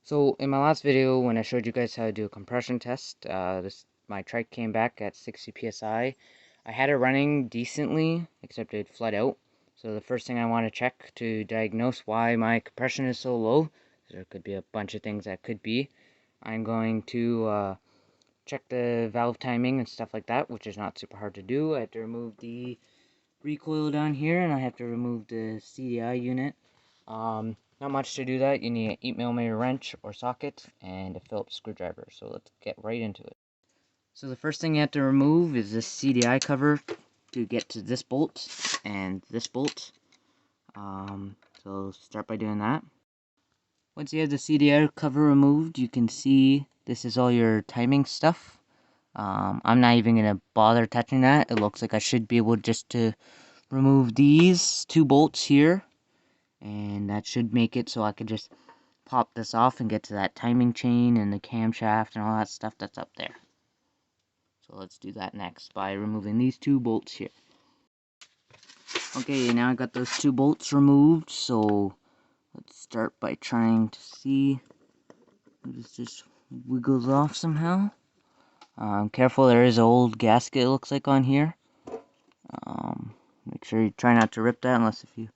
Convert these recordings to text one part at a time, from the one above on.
So in my last video, when I showed you guys how to do a compression test, my trike came back at 60 psi. I had it running decently, except it flooded out. So the first thing I want to check to diagnose why my compression is so low, there could be a bunch of things that could be. I'm going to check the valve timing and stuff like that, which is not super hard to do. I have to remove the recoil down here, and I have to remove the CDI unit. Not much to do that. You need an 8mm wrench or socket and a Phillips screwdriver. So let's get right into it. So the first thing you have to remove is this CDI cover to get to this bolt and this bolt. So start by doing that. Once you have the CDI cover removed, you can see this is all your timing stuff. I'm not even going to bother touching that. It looks like I should be able just to remove these two bolts here, and that should make it so I could just pop this off and get to that timing chain and the camshaft and all that stuff that's up there. So let's do that next by removing these two bolts here. Okay, now I got those two bolts removed, so let's start by trying to see if this wiggles off somehow. Careful, there is an old gasket, it looks like, on here. Make sure you try not to rip that unless if you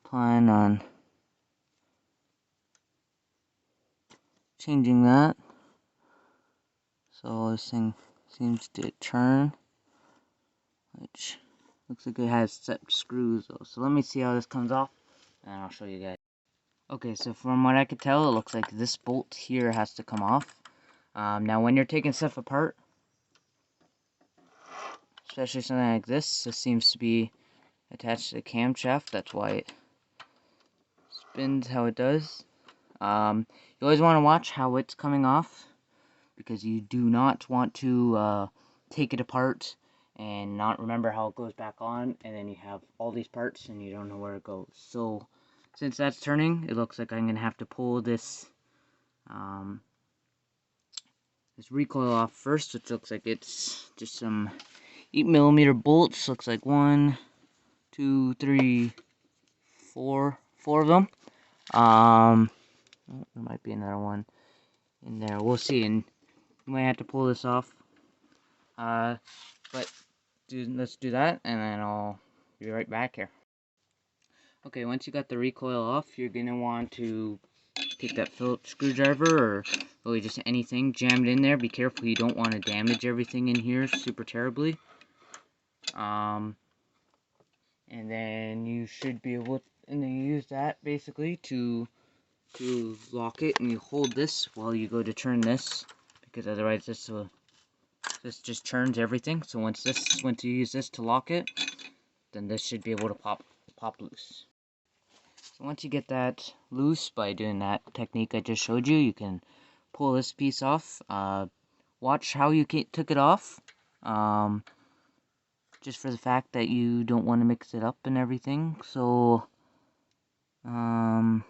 plan on changing that. So this thing seems to turn, which looks like it has set screws though. So let me see how this comes off, and I'll show you guys. Okay, so from what I could tell, it looks like this bolt here has to come off. Now when you're taking stuff apart, especially something like this seems to be attached to the camshaft. That's why it spins how it does. You always want to watch how it's coming off, because you do not want to take it apart and not remember how it goes back on, and then you have all these parts and you don't know where it goes. So since that's turning, it looks like I'm gonna have to pull this this recoil off first, which looks like it's just some 8mm bolts. Looks like 1, 2, 3, 4 of them. There might be another one in there, we'll see, and you might have to pull this off. But let's do that, and then I'll be right back here. Okay, once you got the recoil off, you're gonna want to take that Phillips screwdriver, or really just anything, jam it in there. Be careful, you don't want to damage everything in here super terribly. And then you should be able to, and then you use that basically to lock it, and you hold this while you go to turn this, because otherwise this just turns everything. So once you use this to lock it, then this should be able to pop loose. So once you get that loose by doing that technique I just showed you, you can pull this piece off. Watch how you took it off, just for the fact that you don't want to mix it up and everything. So yeah,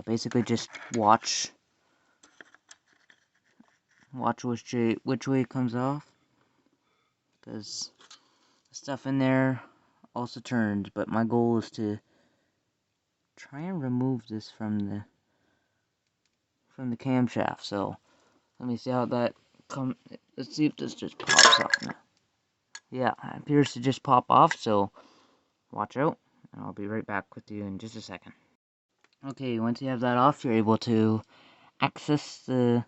basically just watch which way it comes off, because the stuff in there also turns. But my goal is to try and remove this from the camshaft. So let me see how that let's see if this just pops off now. Yeah, it appears to just pop off, so watch out, and I'll be right back with you in just a second. Okay, once you have that off, you're able to access the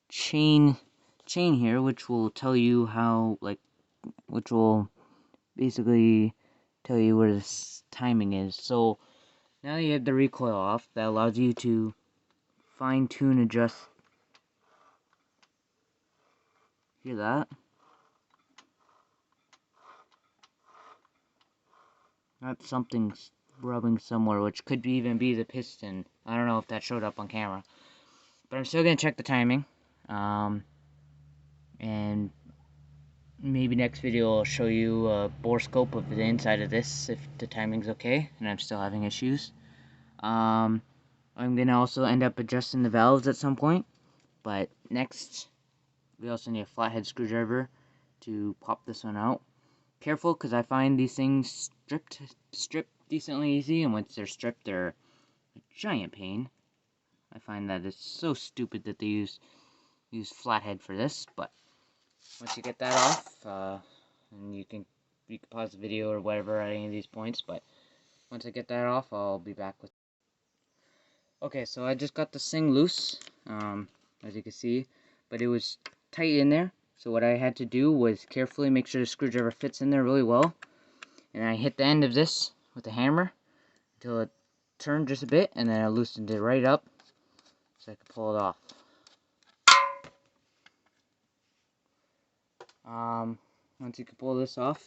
chain here, which will tell you how, which will basically tell you where this timing is. So now you have the recoil off, that allows you to fine-tune, adjust. Hear that? That's something rubbing somewhere, which could even be the piston. I don't know if that showed up on camera. But I'm still going to check the timing. And maybe next video I'll show you a bore scope of the inside of this, if the timing's okay and I'm still having issues. I'm going to also end up adjusting the valves at some point. But next, we also need a flathead screwdriver to pop this one out. Careful, because I find these things strip decently easy, and once they're stripped, they're a giant pain. I find that it's so stupid that they use flathead for this, but once you get that off, and you can pause the video or whatever at any of these points, but once I get that off, I'll be back with. Okay, so I just got this thing loose, as you can see, but it was tight in there. So what I had to do was carefully make sure the screwdriver fits in there really well, and I hit the end of this with a hammer until it turned just a bit, and then I loosened it right up so I could pull it off. Once you can pull this off,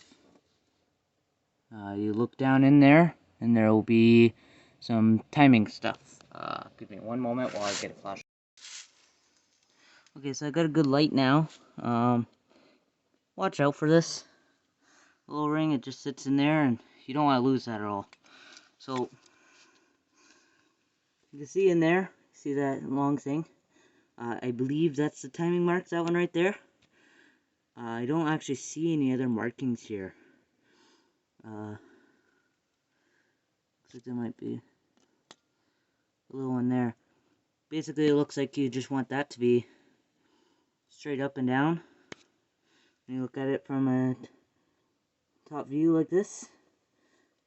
you look down in there, and there will be some timing stuff. Give me one moment while I get a flash. Okay, so I got a good light now. Watch out for this little ring. It just sits in there, and you don't want to lose that at all. So you can see in there, see that long thing? I believe that's the timing marks, that one right there. I don't actually see any other markings here. Looks like there might be a little one there. Basically, it looks like you just want that to be straight up and down. And you look at it from a top view like this,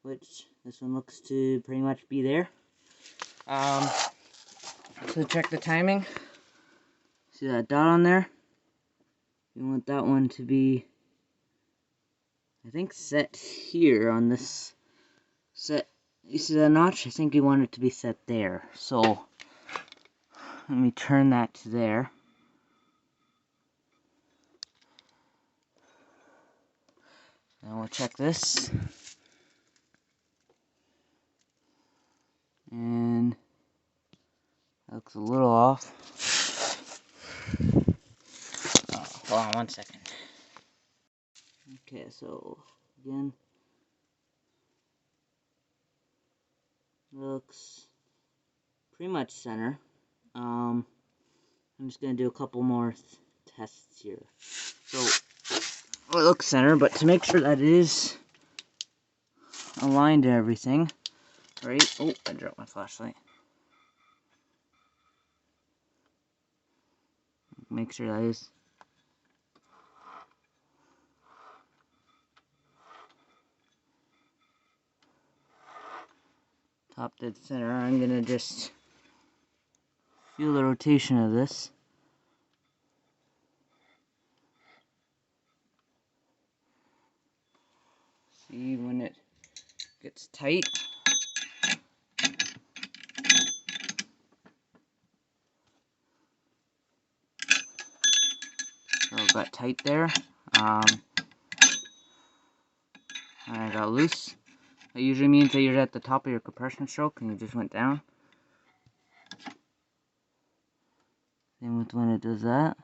which this one looks to pretty much be there. So check the timing. See that dot on there? You want that one to be, I think, set here on this set. You see that notch? I think you want it to be set there. So let me turn that to there. And we'll check this. And that looks a little off. Hold on one second. Okay, so again, looks pretty much center. I'm just gonna do a couple more tests here. So well, it looks center, but to make sure that it is aligned to everything, right? Oh, I dropped my flashlight. Make sure that is. Top dead center. I'm gonna just feel the rotation of this. See when it gets tight. So it got tight there. And I got loose. That usually means that you're at the top of your compression stroke and you just went down. Same with when it does that.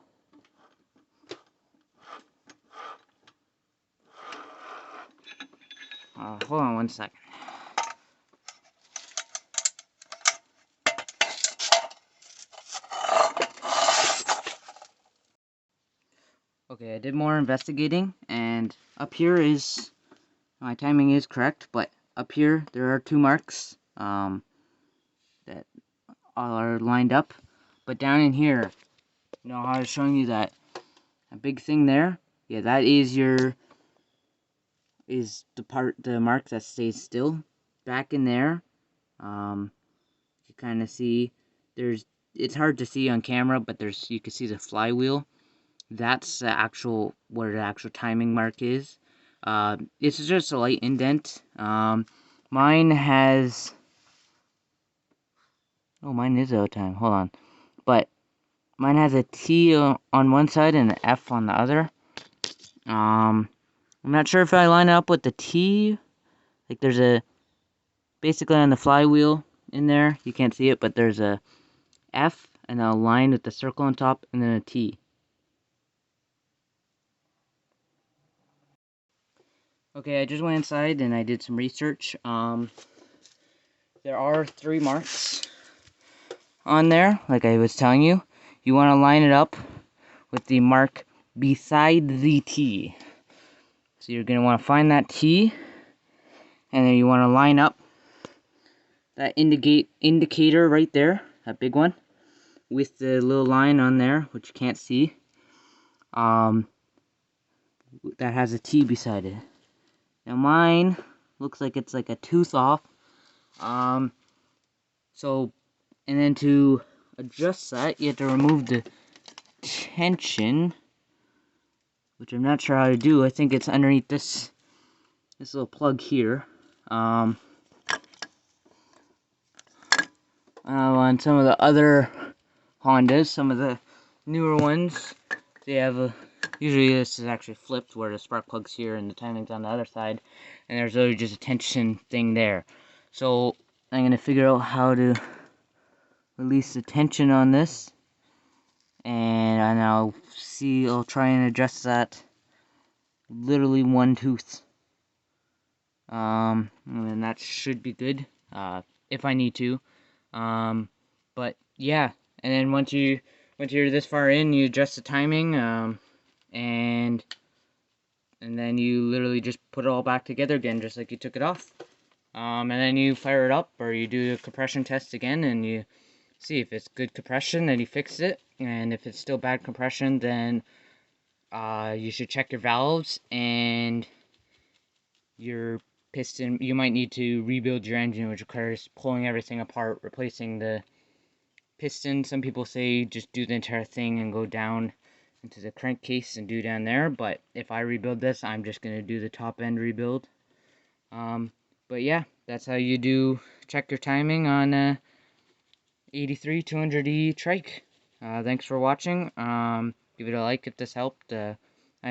Hold on one second. Okay, I did more investigating, and up here is, my timing is correct, but up here there are two marks that are lined up. But down in here, you know how I was showing you that a big thing there? Yeah, that is the mark that stays still. Back in there, you kind of see it's hard to see on camera, but you can see the flywheel. That's the actual where the actual timing mark is. It's just a light indent. Mine has, oh, mine is out of time. Hold on, but mine has a T on one side and an F on the other. I'm not sure if I line it up with the T. Like there's basically on the flywheel in there, you can't see it, but there's a F and a line with the circle on top and then a T. Okay, I just went inside and I did some research. There are 3 marks on there, like I was telling you. You want to line it up with the mark beside the T. So you're going to want to find that T, and then you want to line up that indicator right there, that big one, with the little line on there, which you can't see, that has a T beside it. Now mine looks like it's like a tooth off. So, and then to adjust that, you have to remove the tension, which I'm not sure how to do. I think it's underneath this little plug here. On some of the other Hondas, some of the newer ones, they have usually this is actually flipped, where the spark plug's here and the timing's on the other side, and there's literally just a tension thing there. So I'm gonna figure out how to release the tension on this, and I'll try and adjust that literally one tooth. And that should be good, if I need to. But yeah, and then once you're this far in, you adjust the timing, and then you literally just put it all back together again, just like you took it off. And then you fire it up, or you do a compression test again, and you see if it's good compression, then you fix it, and if it's still bad compression, then you should check your valves and your piston. You might need to rebuild your engine, which requires pulling everything apart, replacing the piston. Some people say just do the entire thing and go down into the crankcase and do down there, but if I rebuild this, I'm just going to do the top end rebuild. But yeah, that's how you check your timing on 83 200E trike. Thanks for watching. Give it a like if this helped. I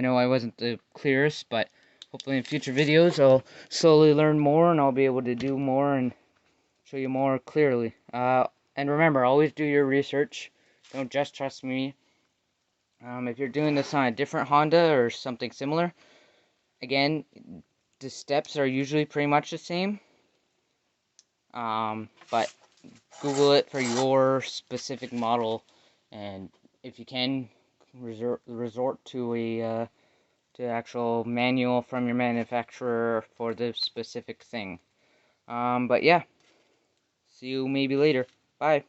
know I wasn't the clearest, but hopefully in future videos I'll slowly learn more and I'll be able to do more and show you more clearly. And remember, always do your research. Don't just trust me. If you're doing this on a different Honda or something similar, again, the steps are usually pretty much the same. But Google it for your specific model, and if you can, resort to a to actual manual from your manufacturer for the specific thing. But yeah, see you maybe later. Bye.